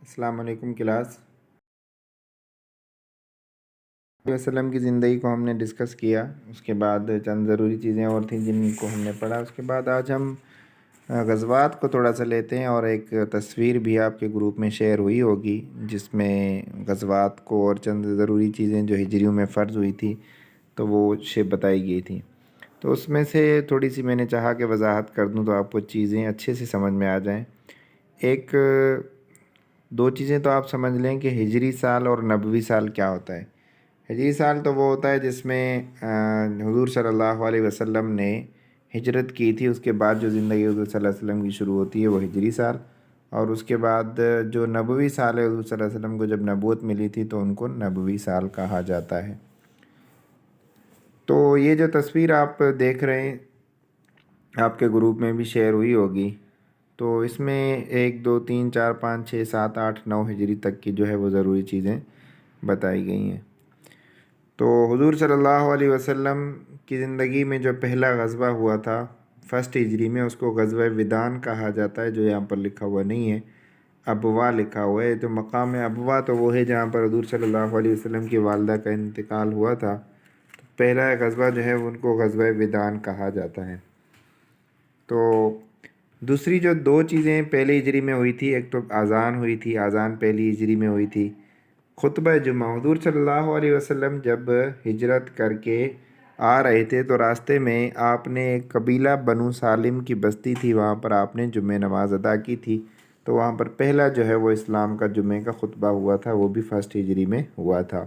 السلام علیکم کلاس وسلم کی زندگی کو ہم نے ڈسکس کیا، اس کے بعد چند ضروری چیزیں اور تھیں جن کو ہم نے پڑھا۔ اس کے بعد آج ہم غزوات کو تھوڑا سا لیتے ہیں، اور ایک تصویر بھی آپ کے گروپ میں شیئر ہوئی ہوگی جس میں غزوات کو اور چند ضروری چیزیں جو ہجریوں میں فرض ہوئی تھی تو وہ شیپ بتائی گئی تھی۔ تو اس میں سے تھوڑی سی میں نے چاہا کہ وضاحت کر دوں تو آپ کو چیزیں اچھے سے سمجھ میں آ جائیں۔ ایک دو چیزیں تو آپ سمجھ لیں کہ ہجری سال اور نبوی سال کیا ہوتا ہے۔ ہجری سال تو وہ ہوتا ہے جس میں حضور صلی اللہ علیہ وسلم نے ہجرت کی تھی، اس کے بعد جو زندگی حضور صلی اللہ علیہ وسلم کی شروع ہوتی ہے وہ ہجری سال، اور اس کے بعد جو نبوی سال ہے حضور صلی اللہ علیہ وسلم کو جب نبوت ملی تھی تو ان کو نبوی سال کہا جاتا ہے۔ تو یہ جو تصویر آپ دیکھ رہے ہیں آپ کے گروپ میں بھی شیئر ہوئی ہوگی، تو اس میں 1 2 3 4 5 6 7 8 9 ہجری تک کی جو ہے وہ ضروری چیزیں بتائی گئی ہیں۔ تو حضور صلی اللہ علیہ وسلم کی زندگی میں جو پہلا غزوہ ہوا تھا فرسٹ ہجری میں، اس کو غزوہ ودان کہا جاتا ہے، جو یہاں پر لکھا ہوا نہیں ہے، ابوا لکھا ہوا ہے۔ تو مقام ابوا تو وہ ہے جہاں پر حضور صلی اللہ علیہ وسلم کی والدہ کا انتقال ہوا تھا۔ پہلا غزوہ جو ہے ان کو غزوہ ودان کہا جاتا ہے۔ تو دوسری جو دو چیزیں پہلی ہجری میں ہوئی تھی، ایک تو اذان ہوئی تھی، اذان پہلی ہجری میں ہوئی تھی۔ خطبہ جمعہ، حضور صلی اللہ علیہ وسلم جب ہجرت کر کے آ رہے تھے تو راستے میں آپ نے ایک قبیلہ بنو سالم کی بستی تھی، وہاں پر آپ نے جمعہ نماز ادا کی تھی، تو وہاں پر پہلا جو ہے وہ اسلام کا جمعہ کا خطبہ ہوا تھا، وہ بھی فرسٹ ہجری میں ہوا تھا۔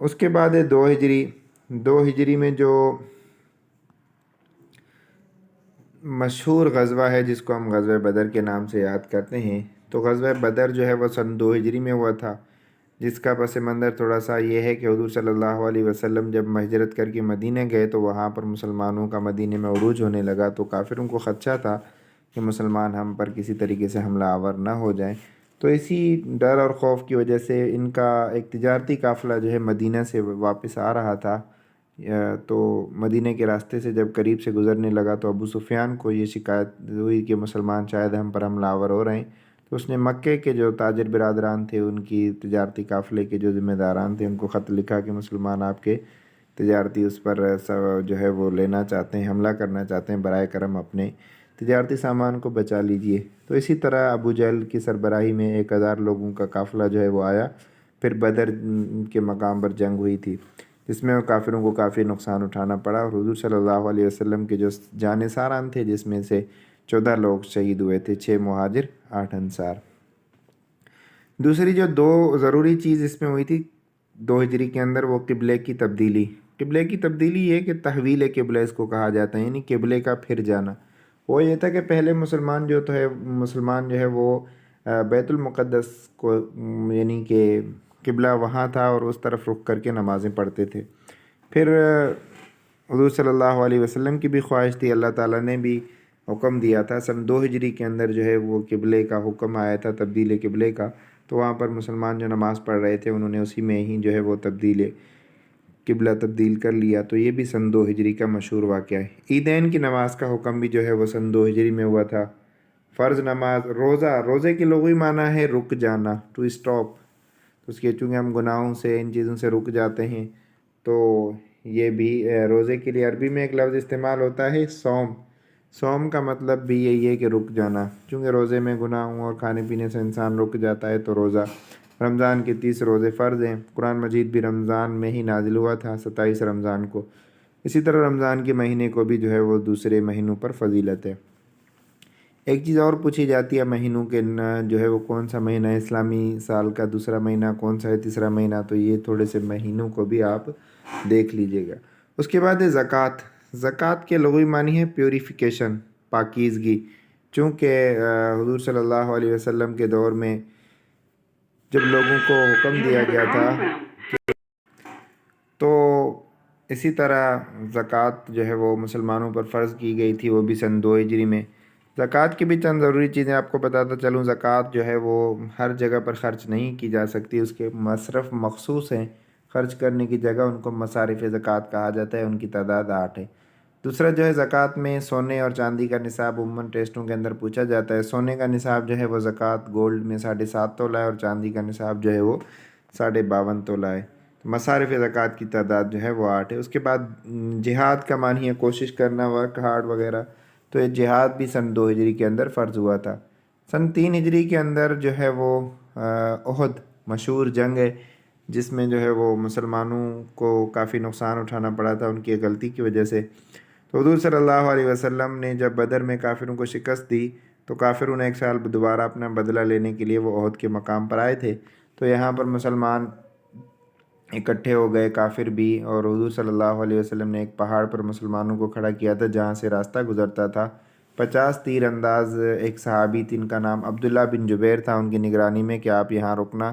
اس کے بعد ہے دو ہجری میں جو مشہور غزوہ ہے جس کو ہم غزوہ بدر کے نام سے یاد کرتے ہیں، تو غزوہ بدر جو ہے وہ سن 2 ہجری میں ہوا تھا، جس کا پس منظر تھوڑا سا یہ ہے کہ حضور صلی اللہ علیہ وسلم جب ہجرت کر کے مدینہ گئے تو وہاں پر مسلمانوں کا مدینہ میں عروج ہونے لگا، تو کافروں کو خدشہ تھا کہ مسلمان ہم پر کسی طریقے سے حملہ آور نہ ہو جائیں، تو اسی ڈر اور خوف کی وجہ سے ان کا ایک تجارتی قافلہ جو ہے مدینہ سے واپس آ رہا تھا، تو مدینہ کے راستے سے جب قریب سے گزرنے لگا تو ابو سفیان کو یہ شکایت ہوئی کہ مسلمان شاید ہم پر حملہ آور ہو رہے ہیں، تو اس نے مکے کے جو تاجر برادران تھے، ان کی تجارتی قافلے کے جو ذمہ داران تھے، ان کو خط لکھا کہ مسلمان آپ کے تجارتی اس پر جو ہے وہ لینا چاہتے ہیں، حملہ کرنا چاہتے ہیں، برائے کرم اپنے تجارتی سامان کو بچا لیجئے۔ تو اسی طرح ابو جہل کی سربراہی میں 1000 لوگوں کا قافلہ جو ہے وہ آیا، پھر بدر کے مقام پر جنگ ہوئی تھی، جس میں کافروں کو کافی نقصان اٹھانا پڑا، اور حضور صلی اللہ علیہ وسلم کے جو جانثاران تھے جس میں سے 14 لوگ شہید ہوئے تھے، 6 مہاجر 8 انصار۔ دوسری جو دو ضروری چیز اس میں ہوئی تھی 2 ہجری کے اندر، وہ قبلے کی تبدیلی۔ قبلے کی تبدیلی یہ کہ تحویل قبلہ اس کو کہا جاتا ہے، یعنی قبلے کا پھر جانا۔ وہ یہ تھا کہ پہلے مسلمان جو ہے وہ بیت المقدس کو، یعنی کہ قبلہ وہاں تھا اور اس طرف رخ کر کے نمازیں پڑھتے تھے۔ پھر حضور صلی اللہ علیہ وسلم کی بھی خواہش تھی، اللہ تعالیٰ نے بھی حکم دیا تھا، سن 2 ہجری کے اندر جو ہے وہ قبلے کا حکم آیا تھا، تبدیل قبلے کا، تو وہاں پر مسلمان جو نماز پڑھ رہے تھے انہوں نے اسی میں ہی جو ہے وہ قبلہ تبدیل کر لیا، تو یہ بھی سن 2 ہجری کا مشہور واقعہ ہے۔ عیدین کی نماز کا حکم بھی جو ہے وہ سن 2 ہجری میں ہوا تھا۔ فرض نماز، روزے کی لغوی معنی ہے رک جانا، ٹو اسٹاپ، تو اس کے چونکہ ہم گناہوں سے ان چیزوں سے رک جاتے ہیں، تو یہ بھی روزے کے لیے عربی میں ایک لفظ استعمال ہوتا ہے سوم کا مطلب بھی یہی ہے کہ رک جانا، چونکہ روزے میں گناہوں اور کھانے پینے سے انسان رک جاتا ہے، تو روزہ رمضان کے 30 روزے فرض ہیں۔ قرآن مجید بھی رمضان میں ہی نازل ہوا تھا، 27 رمضان کو، اسی طرح رمضان کے مہینے کو بھی جو ہے وہ دوسرے مہینوں پر فضیلت ہے۔ ایک چیز اور پوچھی جاتی ہے مہینوں کے جو ہے وہ کون سا مہینہ ہے اسلامی سال کا، دوسرا مہینہ کون سا ہے، تیسرا مہینہ، تو یہ تھوڑے سے مہینوں کو بھی آپ دیکھ لیجئے گا۔ اس کے بعد ہے زکوٰۃ۔ زکوٰۃ کے لغوی معنی ہے پیوریفیکیشن، پاکیزگی، چونکہ حضور صلی اللہ علیہ وسلم کے دور میں جب لوگوں کو حکم دیا گیا تھا تو اسی طرح زکوٰۃ جو ہے وہ مسلمانوں پر فرض کی گئی تھی، وہ بھی سن 2 ہجری میں۔ زکوٰۃ کی بھی چند ضروری چیزیں آپ کو بتاتا چلوں۔ زکوٰۃ جو ہے وہ ہر جگہ پر خرچ نہیں کی جا سکتی، اس کے مصرف مخصوص ہیں، خرچ کرنے کی جگہ ان کو مصارف زکوٰۃ کہا جاتا ہے، ان کی تعداد 8 ہے۔ دوسرا جو ہے زکوٰۃ میں سونے اور چاندی کا نصاب عموماً ٹیسٹوں کے اندر پوچھا جاتا ہے۔ سونے کا نصاب جو ہے وہ زکوٰۃ گولڈ میں 7.5 تولہ ہے، اور چاندی کا نصاب جو ہے وہ 52.5 تولہ ہے۔ مصارف زکوٰۃ کی تعداد جو ہے وہ 8 ہے۔ اس کے بعد جہاد کا معنی ہے کوشش کرنا، ورک ہارڈ وغیرہ، تو یہ جہاد بھی سن 2 ہجری کے اندر فرض ہوا تھا۔ سن 3 ہجری کے اندر جو ہے وہ احد مشہور جنگ ہے، جس میں جو ہے وہ مسلمانوں کو کافی نقصان اٹھانا پڑا تھا ان کی غلطی کی وجہ سے۔ تو حضور صلی اللہ علیہ وسلم نے جب بدر میں کافروں کو شکست دی تو کافروں نے ایک سال دوبارہ اپنا بدلہ لینے کے لیے وہ احد کے مقام پر آئے تھے۔ تو یہاں پر مسلمان اکٹھے ہو گئے، کافر بھی، اور حضور صلی اللہ علیہ وسلم نے ایک پہاڑ پر مسلمانوں کو کھڑا کیا تھا جہاں سے راستہ گزرتا تھا۔ 50 تیر انداز ایک صحابی تھے، ان کا نام عبداللہ بن جبیر تھا، ان کی نگرانی میں کہ آپ یہاں رکنا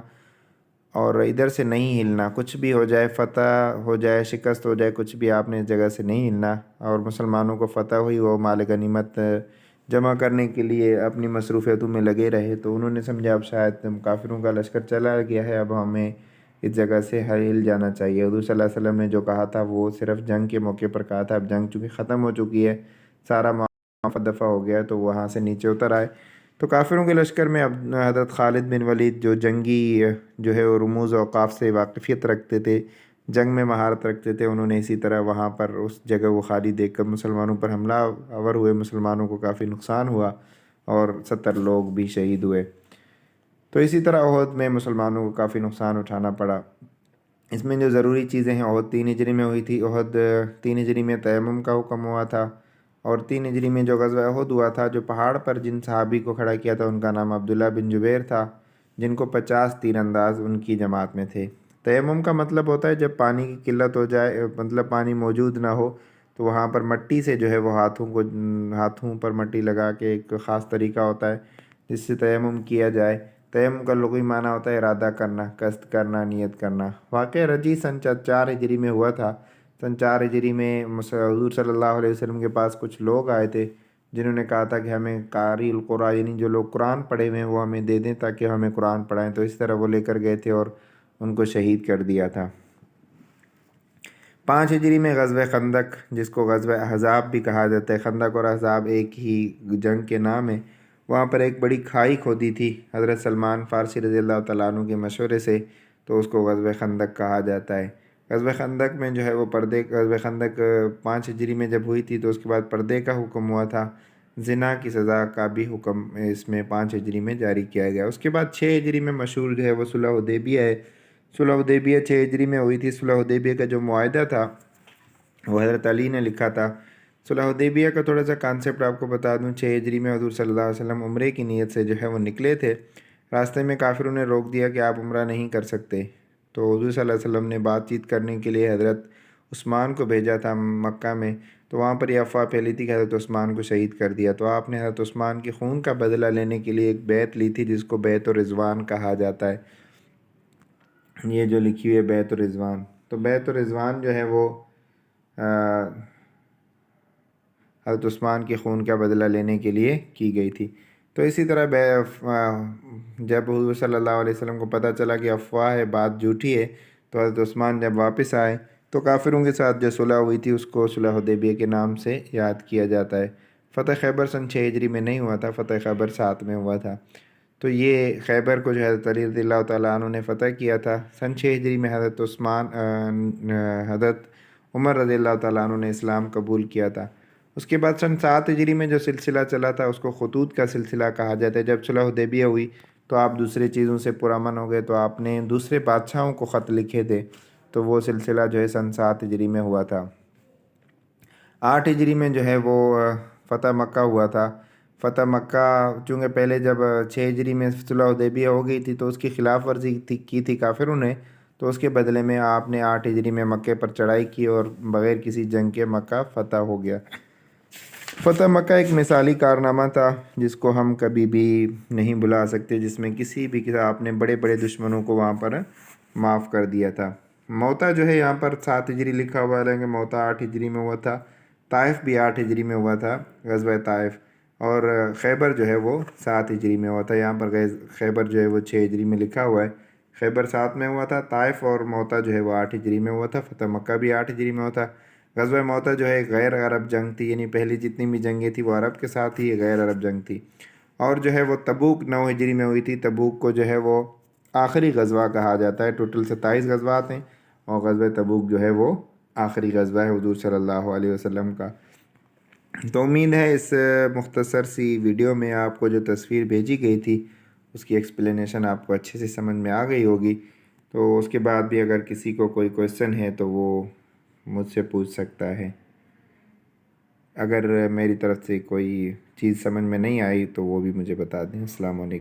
اور ادھر سے نہیں ہلنا، کچھ بھی ہو جائے، فتح ہو جائے، شکست ہو جائے، کچھ بھی آپ نے اس جگہ سے نہیں ہلنا۔ اور مسلمانوں کو فتح ہوئی، وہ مال غنیمت جمع کرنے کے لیے اپنی مصروفیتوں میں لگے رہے، تو انہوں نے سمجھا اب شاید کافروں کا لشکر چلا گیا ہے، اب ہمیں اس جگہ سے ہل جانا چاہیے۔ حضور صلی اللہ علیہ وسلم نے جو کہا تھا وہ صرف جنگ کے موقع پر کہا تھا، اب جنگ چونکہ ختم ہو چکی ہے، سارا معاملہ دفع ہو گیا، تو وہاں سے نیچے اتر آئے۔ تو کافروں کے لشکر میں اب حضرت خالد بن ولید جو جنگی جو ہے وہ رموز و اوقاف سے واقفیت رکھتے تھے، جنگ میں مہارت رکھتے تھے، انہوں نے اسی طرح وہاں پر اس جگہ کو خالی دیکھ کر مسلمانوں پر حملہ آور ہوئے، مسلمانوں کو کافی نقصان ہوا اور 70 لوگ بھی شہید ہوئے۔ تو اسی طرح احد میں مسلمانوں کو کافی نقصان اٹھانا پڑا۔ اس میں جو ضروری چیزیں ہیں، احد 3 ہجری میں ہوئی تھی، احد 3 ہجری میں تیمم کا حکم ہوا تھا، اور 3 ہجری میں جو غزوہ احد ہوا تھا، جو پہاڑ پر جن صحابی کو کھڑا کیا تھا ان کا نام عبداللہ بن جبیر تھا، جن کو 50 تیر انداز ان کی جماعت میں تھے۔ تیمم کا مطلب ہوتا ہے جب پانی کی قلت ہو جائے، مطلب پانی موجود نہ ہو، تو وہاں پر مٹی سے جو ہے وہ ہاتھوں پر مٹی لگا کے ایک خاص طریقہ ہوتا ہے جس سے تیمم کیا جائے۔ تیمم کا لغوی معنی ہوتا ہے ارادہ کرنا، قصد کرنا، نیت کرنا۔ واقعہ رجی سن 4 ہجری میں ہوا تھا۔ سن 4 ہجری میں حضور صلی اللہ علیہ وسلم کے پاس کچھ لوگ آئے تھے جنہوں نے کہا تھا کہ ہمیں قاری القرآن، یعنی جو لوگ قرآن پڑھے ہوئے ہیں وہ ہمیں دے دیں تاکہ ہمیں قرآن پڑھائیں، تو اس طرح وہ لے کر گئے تھے اور ان کو شہید کر دیا تھا۔ 5 ہجری میں غزوہ خندق، جس کو غزوہ احزاب بھی کہا جاتا ہے، خندق اور احزاب ایک ہی جنگ کے نام ہیں، وہاں پر ایک بڑی کھائی کھودی تھی حضرت سلمان فارسی رضی اللہ تعالیٰ عنہ کے مشورے سے، تو اس کو غزوہ خندق کہا جاتا ہے۔ غزوہ خندق میں جو ہے وہ غزوہ خندق 5 ہجری میں جب ہوئی تھی تو اس کے بعد پردے کا حکم ہوا تھا، زنا کی سزا کا بھی حکم اس میں 5 ہجری میں جاری کیا گیا۔ اس کے بعد 6 ہجری میں مشہور جو ہے وہ صلح حدیبیہ ہے۔ صلح حدیبیہ 6 ہجری میں ہوئی تھی۔ صلح حدیبیہ کا جو معاہدہ تھا وہ حضرت علی نے لکھا تھا۔ صلح حدیبیہ کا تھوڑا سا کانسیپٹ آپ کو بتا دوں، 6 ہجری میں حضور صلی اللہ علیہ وسلم عمرے کی نیت سے جو ہے وہ نکلے تھے، راستے میں کافروں نے روک دیا کہ آپ عمرہ نہیں کر سکتے، تو حضور صلی اللہ علیہ وسلم نے بات چیت کرنے کے لیے حضرت عثمان کو بھیجا تھا مکہ میں، تو وہاں پر یہ افواہ پھیلی تھی کہ حضرت عثمان کو شہید کر دیا، تو آپ نے حضرت عثمان کے خون کا بدلہ لینے کے لیے ایک بیعت لی تھی جس کو بیعت الرضوان کہا جاتا ہے۔ یہ جو لکھی ہوئی ہے بیعت الرضوان، تو بیعت الرضوان جو ہے وہ حضرت عثمان کے خون کا بدلہ لینے کے لیے کی گئی تھی۔ تو اسی طرح جب حضور صلی اللہ علیہ وسلم کو پتہ چلا کہ افواہ ہے، بات جھوٹی ہے، تو حضرت عثمان جب واپس آئے تو کافروں کے ساتھ جو صلح ہوئی تھی اس کو صلح حدیبیہ کے نام سے یاد کیا جاتا ہے۔ فتح خیبر سن 6 ہجری میں نہیں ہوا تھا، فتح خیبر 7 میں ہوا تھا۔ تو یہ خیبر کو جو حضرت علی رضی اللہ تعالیٰ عنہ نے فتح کیا تھا۔ سن 6 ہجری میں حضرت عمر رضی اللہ تعالیٰ عنہ نے اسلام قبول کیا تھا۔ اس کے بعد سن 7 ہجری میں جو سلسلہ چلا تھا اس کو خطوط کا سلسلہ کہا جاتا ہے۔ جب صلح حدیبیہ ہوئی تو آپ دوسرے چیزوں سے پرامن ہو گئے، تو آپ نے دوسرے بادشاہوں کو خط لکھے تھے، تو وہ سلسلہ جو ہے سن 7 ہجری میں ہوا تھا۔ 8 ہجری میں جو ہے وہ فتح مکہ ہوا تھا۔ فتح مکہ چونکہ پہلے جب 6 ہجری میں صلح حدیبیہ ہو گئی تھی تو اس کی خلاف ورزی کی تھی کافروں نے، تو اس کے بدلے میں آپ نے 8 ہجری میں مکے پر چڑھائی کی اور بغیر کسی جنگ کے مکہ فتح ہو گیا۔ فتح مکہ ایک مثالی کارنامہ تھا جس کو ہم کبھی بھی نہیں بھلا سکتے، جس میں کسی بھی آپ نے بڑے بڑے دشمنوں کو وہاں پر معاف کر دیا تھا۔ موتا جو ہے یہاں پر 7 ہجری لکھا ہوا ہے، لیکن موتا 8 ہجری میں ہوا تھا۔ طائف بھی 8 ہجری میں ہوا تھا، غزوہ طائف، اور خیبر جو ہے وہ 7 ہجری میں ہوا تھا۔ یہاں پر خیبر جو ہے وہ 6 ہجری میں لکھا ہوا ہے، خیبر 7 میں ہوا تھا۔ طائف اور موتا جو ہے وہ 8 ہجری میں ہوا تھا۔ فتح مکہ بھی 8 ہجری میں ہوا تھا۔ غزوہ موتا جو ہے ایک غیر عرب جنگ تھی، یعنی پہلی جتنی بھی جنگیں تھیں وہ عرب کے ساتھ ہی، یہ غیر عرب جنگ تھی۔ اور جو ہے وہ تبوک 9 ہجری میں ہوئی تھی۔ تبوک کو جو ہے وہ آخری غزوہ کہا جاتا ہے، ٹوٹل 27 غزوات ہیں، اور غزوہ تبوک جو ہے وہ آخری غزوہ ہے حضور صلی اللہ علیہ وسلم کا۔ تو امید ہے اس مختصر سی ویڈیو میں آپ کو جو تصویر بھیجی گئی تھی اس کی ایکسپلینیشن آپ کو اچھے سے سمجھ میں آ گئی ہوگی۔ تو اس کے بعد بھی اگر کسی کو کوئی کویسچن ہے تو وہ مجھ سے پوچھ سکتا ہے۔ اگر میری طرف سے کوئی چیز سمجھ میں نہیں آئی تو وہ بھی مجھے بتا دیں۔ السلام علیکم۔